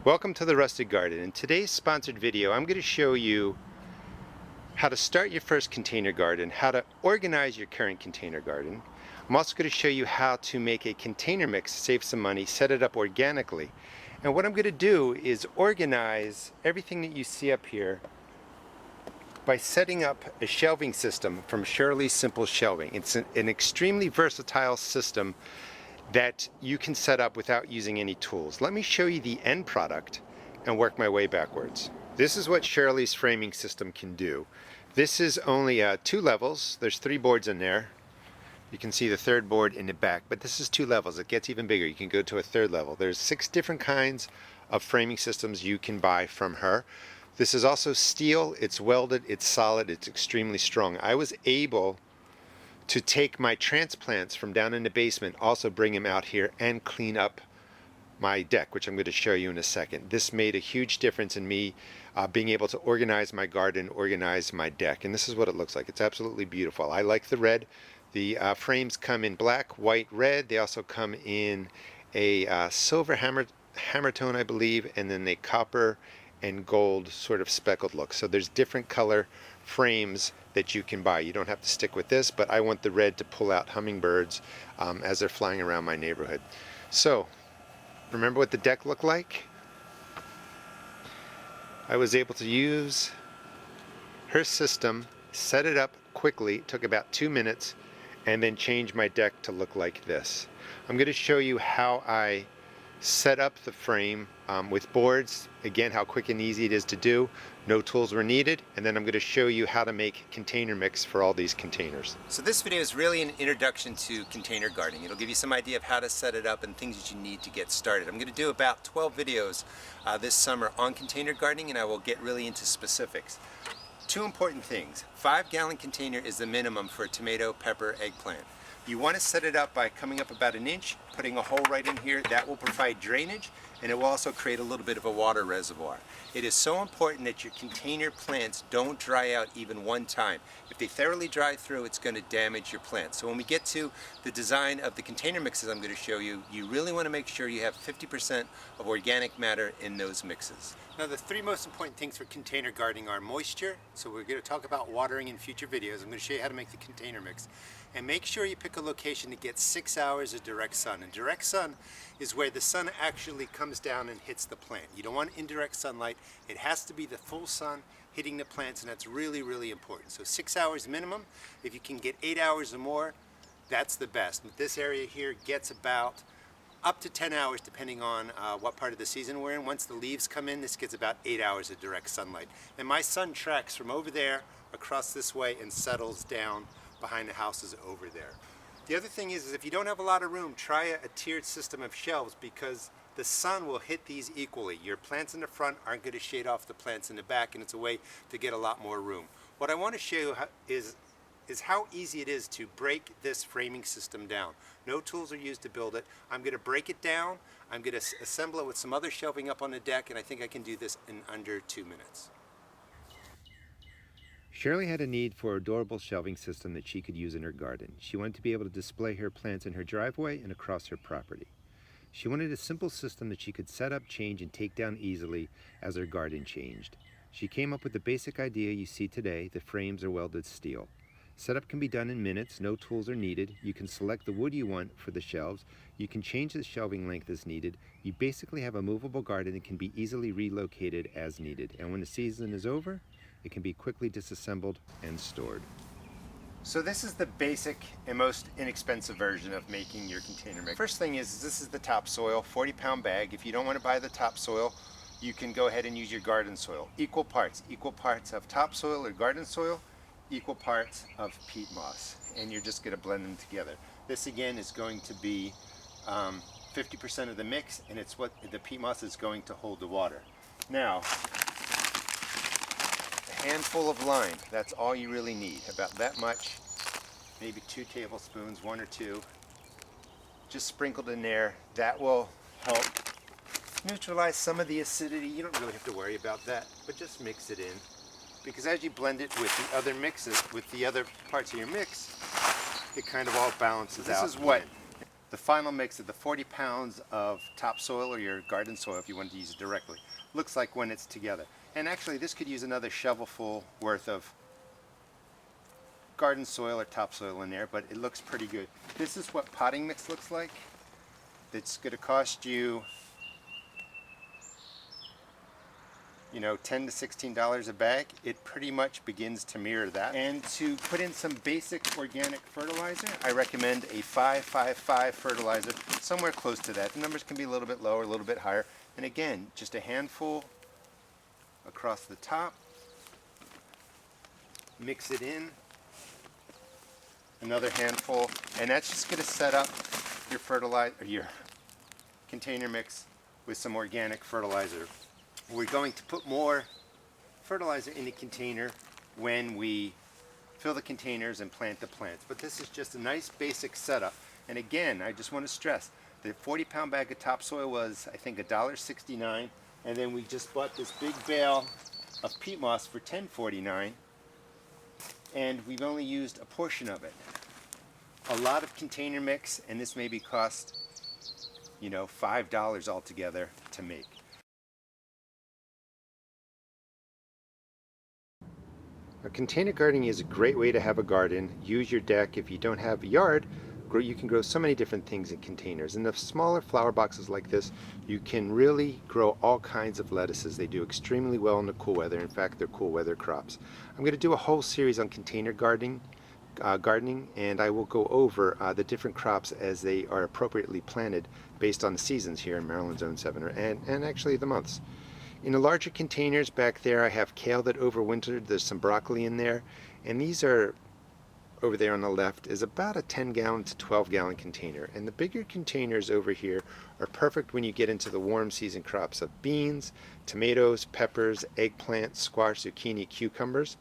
Welcome to the Rusted Garden. In today's sponsored video, I'm going to show you how to start your first container garden, how to organize your current container garden. I'm also going to show you how to make a container mix, save some money, set it up organically. And what I'm going to do is organize everything that you see up here by setting up a shelving system from Shirley's Simple Shelving. It's an extremely versatile system that you can set up without using any tools. Let me show you the end product and work my way backwards. This is what Shirley's framing system can do. This is only 2 levels. There's 3 boards in there. You can see the 3rd board in the back, but this is 2 levels. It gets even bigger. You can go to a 3rd level. There's 6 different kinds of framing systems you can buy from her. This is also steel. It's welded, it's solid, it's extremely strong. I was able to take my transplants from down in the basement, also bring them out here and clean up my deck, which I'm going to show you in a second. This made a huge difference in me being able to organize my garden, organize my deck. And this is what it looks like. It's absolutely beautiful. I like the red. The frames come in black, white, red. They also come in a silver hammer tone, I believe, and then a copper and gold sort of speckled look. So there's different color frames that you can buy. You don't have to stick with this, but I want the red to pull out hummingbirds as they're flying around my neighborhood. So remember what the deck looked like? I was able to use her system, set it up quickly, it took about 2 minutes, and then change my deck to look like this. I'm going to show you how I set up the frame with boards, again how quick and easy it is to do. No tools were needed, and then I'm going to show you how to make container mix for all these containers. So this video is really an introduction to container gardening. It'll give you some idea of how to set it up and things that you need to get started. I'm going to do about 12 videos this summer on container gardening, and I will get really into specifics. 2 important things. 5-gallon container is the minimum for a tomato, pepper, eggplant. You want to set it up by coming up about 1 inch, putting a hole right in here. That will provide drainage, and it will also create a little bit of a water reservoir. It is so important that your container plants don't dry out even one time. If they thoroughly dry through, it's going to damage your plants. So when we get to the design of the container mixes I'm going to show you, you really want to make sure you have 50% of organic matter in those mixes. Now the 3 most important things for container gardening are moisture, so we're going to talk about watering in future videos. I'm going to show you how to make the container mix. And make sure you pick a location that gets 6 hours of direct sun. And direct sun is where the sun actually comes down and hits the plant. You don't want indirect sunlight. It has to be the full sun hitting the plants, and that's really, really important. So 6 hours minimum. If you can get 8 hours or more, that's the best. But this area here gets about up to 10 hours depending on what part of the season we're in. Once the leaves come in, this gets about 8 hours of direct sunlight. And my sun tracks from over there across this way and settles down behind the houses over there. The other thing is if you don't have a lot of room, try a tiered system of shelves, because the sun will hit these equally. Your plants in the front aren't going to shade off the plants in the back, and it's a way to get a lot more room. What I want to show you is how easy it is to break this framing system down. No tools are used to build it. I'm going to break it down. I'm going to assemble it with some other shelving up on the deck, and I think I can do this in under 2 minutes. Shirley had a need for a durable shelving system that she could use in her garden. She wanted to be able to display her plants in her driveway and across her property. She wanted a simple system that she could set up, change, and take down easily as her garden changed. She came up with the basic idea you see today. The frames are welded steel. Setup can be done in minutes. No tools are needed. You can select the wood you want for the shelves. You can change the shelving length as needed. You basically have a movable garden that can be easily relocated as needed. And when the season is over, it can be quickly disassembled and stored. So this is the basic and most inexpensive version of making your container mix. First thing is this is the topsoil, 40-pound bag. If you don't want to buy the topsoil, you can go ahead and use your garden soil. Equal parts of topsoil or garden soil, equal parts of peat moss, and you're just going to blend them together. This again is going to be 50% of the mix, and it's what the peat moss is going to hold the water. Now, handful of lime, that's all you really need, about that much, maybe 2 tablespoons, 1 or 2, just sprinkled in there. That will help neutralize some of the acidity. You don't really have to worry about that, but just mix it in, because as you blend it with the other mixes, with the other parts of your mix, it kind of all balances out. This is what the final mix of the 40 pounds of topsoil or your garden soil if you want to use it directly. Looks like when it's together. And actually this could use another shovelful worth of garden soil or topsoil in there, but it looks pretty good. This is what potting mix looks like. It's going to cost you, you know, $10 to $16 a bag. It pretty much begins to mirror that. And to put in some basic organic fertilizer, I recommend a 5-5-5 fertilizer, somewhere close to that. The numbers can be a little bit lower, a little bit higher. And again, just a handful across the top. Mix it in. Another handful, and that's just going to set up your fertilizer, your container mix with some organic fertilizer. We're going to put more fertilizer in the container when we fill the containers and plant the plants. But this is just a nice basic setup. And again, I just want to stress, the 40-pound bag of topsoil was, I think, $1.69, and then we just bought this big bale of peat moss for $10.49, and we've only used a portion of it. A lot of container mix, and this maybe cost, you know, $5 altogether to make. A container gardening is a great way to have a garden. Use your deck. If you don't have a yard, you can grow so many different things in containers. In the smaller flower boxes like this, you can really grow all kinds of lettuces. They do extremely well in the cool weather. In fact, they're cool weather crops. I'm going to do a whole series on container gardening, and I will go over the different crops as they are appropriately planted based on the seasons here in Maryland Zone 7, and actually the months. In the larger containers back there, I have kale that overwintered. There's some broccoli in there, and these are, over there on the left, is about a 10-gallon to 12-gallon container. And the bigger containers over here are perfect when you get into the warm season crops of beans, tomatoes, peppers, eggplant, squash, zucchini, cucumbers.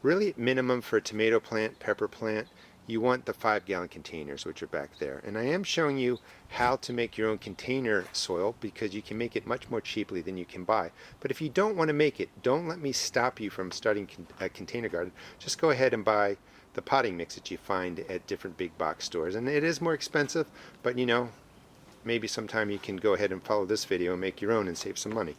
Really, at minimum for a tomato plant, pepper plant, you want the 5-gallon containers, which are back there. And I am showing you how to make your own container soil, because you can make it much more cheaply than you can buy. But if you don't want to make it, don't let me stop you from starting a container garden. Just go ahead and buy the potting mix that you find at different big box stores. And it is more expensive, but you know, maybe sometime you can go ahead and follow this video and make your own and save some money.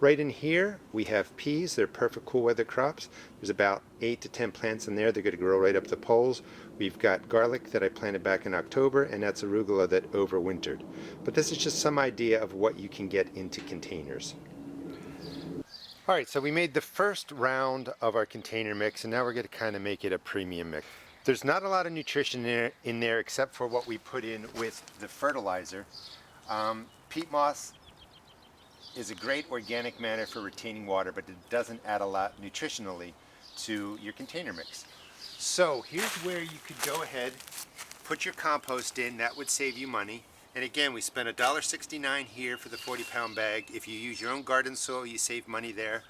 Right in here we have peas. They're perfect cool weather crops. There's about 8 to 10 plants in there. They're going to grow right up the poles. We've got garlic that I planted back in October, and that's arugula that overwintered. But this is just some idea of what you can get into containers. Alright, so we made the first round of our container mix, and now we're going to kind of make it a premium mix. There's not a lot of nutrition in there except for what we put in with the fertilizer. Peat moss is a great organic matter for retaining water, but it doesn't add a lot nutritionally to your container mix. So here's where you could go ahead, put your compost in. That would save you money. And again, we spent $1.69 here for the 40-pound bag. If you use your own garden soil, you save money there.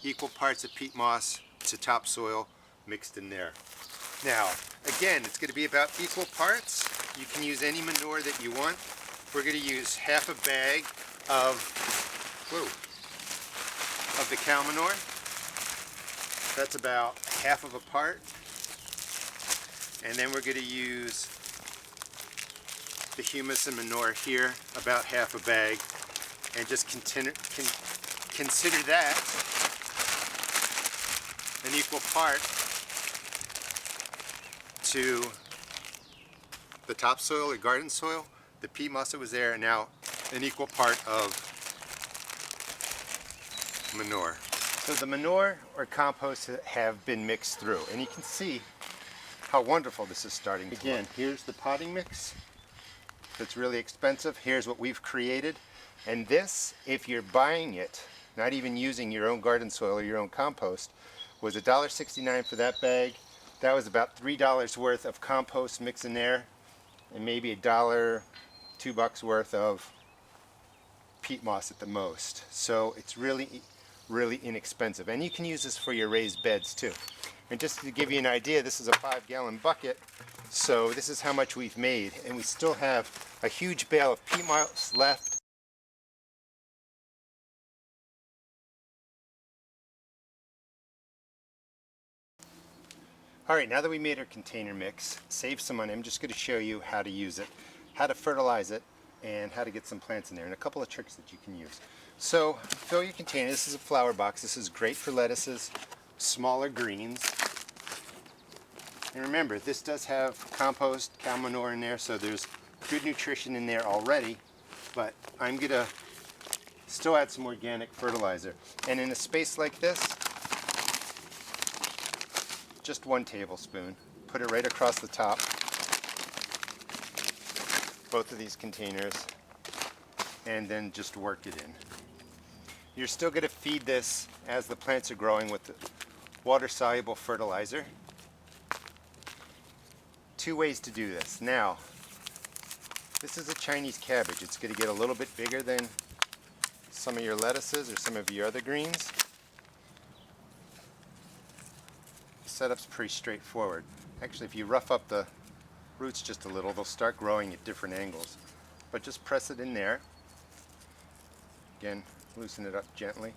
Equal parts of peat moss to topsoil mixed in there. Now, again, it's going to be about equal parts. You can use any manure that you want. We're going to use half a bag of the cow manure. That's about half of a part. And then we're going to use the humus and manure here, about half a bag, and just consider that an equal part to the topsoil or garden soil, the peat moss that was there, and now an equal part of manure. So the manure or compost have been mixed through, and you can see how wonderful this is starting to look. Again, here's the potting mix that's really expensive. Here's what we've created. And this, if you're buying it, not even using your own garden soil or your own compost, was $1.69 for that bag. That was about $3 worth of compost mix in there, and maybe $1, $2 worth of peat moss at the most. So it's really inexpensive. And you can use this for your raised beds too. And just to give you an idea, this is a 5-gallon bucket, so this is how much we've made, and we still have a huge bale of peat moss left. Alright, now that we made our container mix, save some money, I'm just going to show you how to use it. how to fertilize it and how to get some plants in there, and a couple of tricks that you can use. So fill your container. This is a flower box. This is great for lettuces, smaller greens. And remember, this does have compost, cow manure in there, so there's good nutrition in there already, but I'm gonna still add some organic fertilizer. And in a space like this, just 1 tablespoon. Put it right across the top, both of these containers, and then just work it in. You're still gonna feed this as the plants are growing with the water-soluble fertilizer. 2 ways to do this. Now, this is a Chinese cabbage. It's going to get a little bit bigger than some of your lettuces or some of your other greens. The setup's pretty straightforward. Actually, if you rough up the roots just a little, they'll start growing at different angles. But just press it in there. Again, loosen it up gently.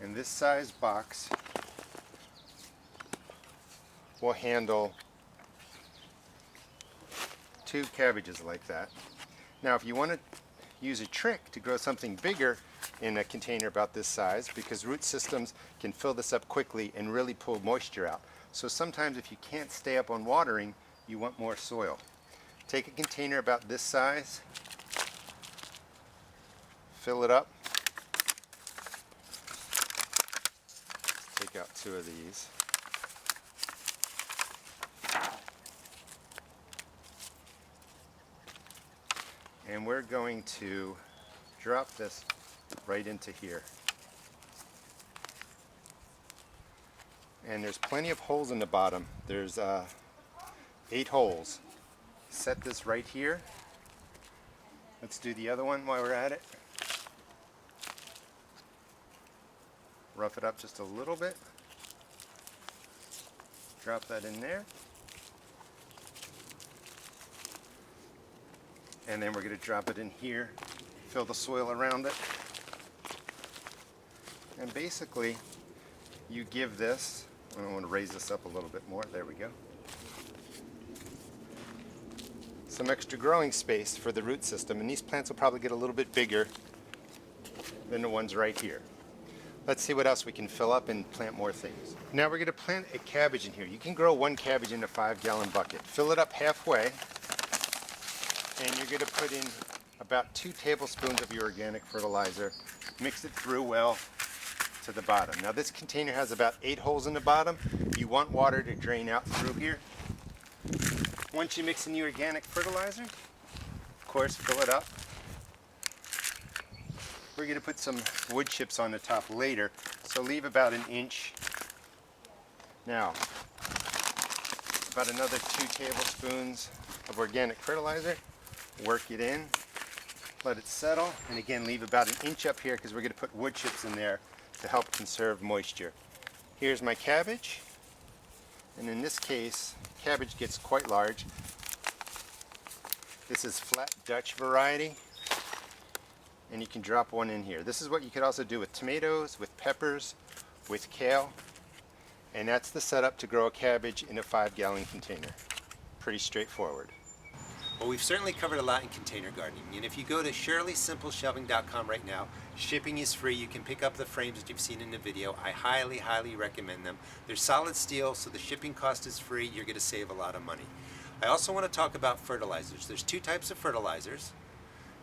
And this size box will handle 2 cabbages like that. Now if you want to use a trick to grow something bigger in a container about this size, because root systems can fill this up quickly and really pull moisture out. So sometimes if you can't stay up on watering, you want more soil. Take a container about this size, fill it up. Take out 2 of these. And we're going to drop this right into here. And there's plenty of holes in the bottom. There's 8 holes. Set this right here. Let's do the other one while we're at it. Rough it up just a little bit. Drop that in there. And then we're going to drop it in here, fill the soil around it. And basically, you give this, I want to raise this up a little bit more, there we go. Some extra growing space for the root system, and these plants will probably get a little bit bigger than the ones right here. Let's see what else we can fill up and plant more things. Now we're going to plant a cabbage in here. You can grow 1 cabbage in a 5-gallon bucket. Fill it up halfway. And you're going to put in about 2 tablespoons of your organic fertilizer. Mix it through well to the bottom. Now this container has about 8 holes in the bottom. You want water to drain out through here. Once you mix in the organic fertilizer, of course, fill it up. We're going to put some wood chips on the top later, so leave about 1 inch. Now, about another 2 tablespoons of organic fertilizer. Work it in, let it settle, and again leave about 1 inch up here because we're going to put wood chips in there to help conserve moisture. Here's my cabbage, and in this case, cabbage gets quite large. This is flat Dutch variety, and you can drop 1 in here. This is what you could also do with tomatoes, with peppers, with kale, and that's the setup to grow a cabbage in a 5-gallon container. Pretty straightforward. Well, we've certainly covered a lot in container gardening, and if you go to ShirleySimpleShelving.com right now, shipping is free. You can pick up the frames that you've seen in the video. I highly, highly recommend them. They're solid steel, so the shipping cost is free. You're going to save a lot of money. I also want to talk about fertilizers. There's 2 types of fertilizers.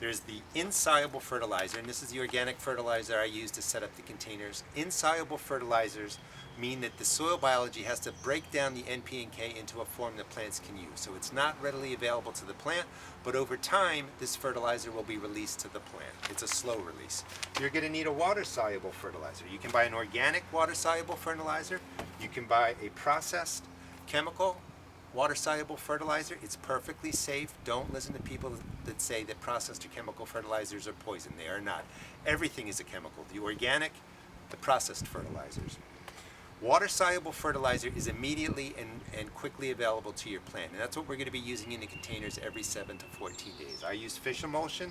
There's the insoluble fertilizer, and this is the organic fertilizer I use to set up the containers. Insoluble fertilizers mean that the soil biology has to break down the NP and K into a form that plants can use. So it's not readily available to the plant, but over time, this fertilizer will be released to the plant. It's a slow release. You're going to need a water-soluble fertilizer. You can buy an organic water-soluble fertilizer. You can buy a processed chemical water-soluble fertilizer. It's perfectly safe. Don't listen to people that say that processed or chemical fertilizers are poison. They are not. Everything is a chemical. The organic, the processed fertilizers. Water-soluble fertilizer is immediately and quickly available to your plant, and that's what we're going to be using in the containers every 7 to 14 days. I use fish emulsion.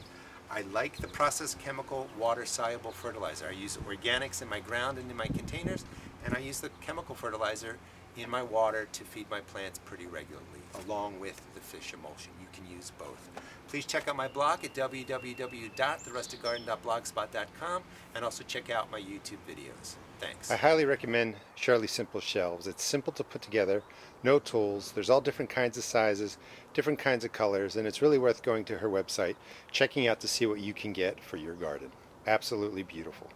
I like the processed chemical water-soluble fertilizer. I use organics in my ground and in my containers, and I use the chemical fertilizer in my water to feed my plants pretty regularly, along with the fish emulsion. You can use both. Please check out my blog at www.therustedgarden.blogspot.com and also check out my YouTube videos. Thanks. I highly recommend Shirley Simple Shelves. It's simple to put together, no tools. There's all different kinds of sizes, different kinds of colors, and it's really worth going to her website, checking out to see what you can get for your garden. Absolutely beautiful.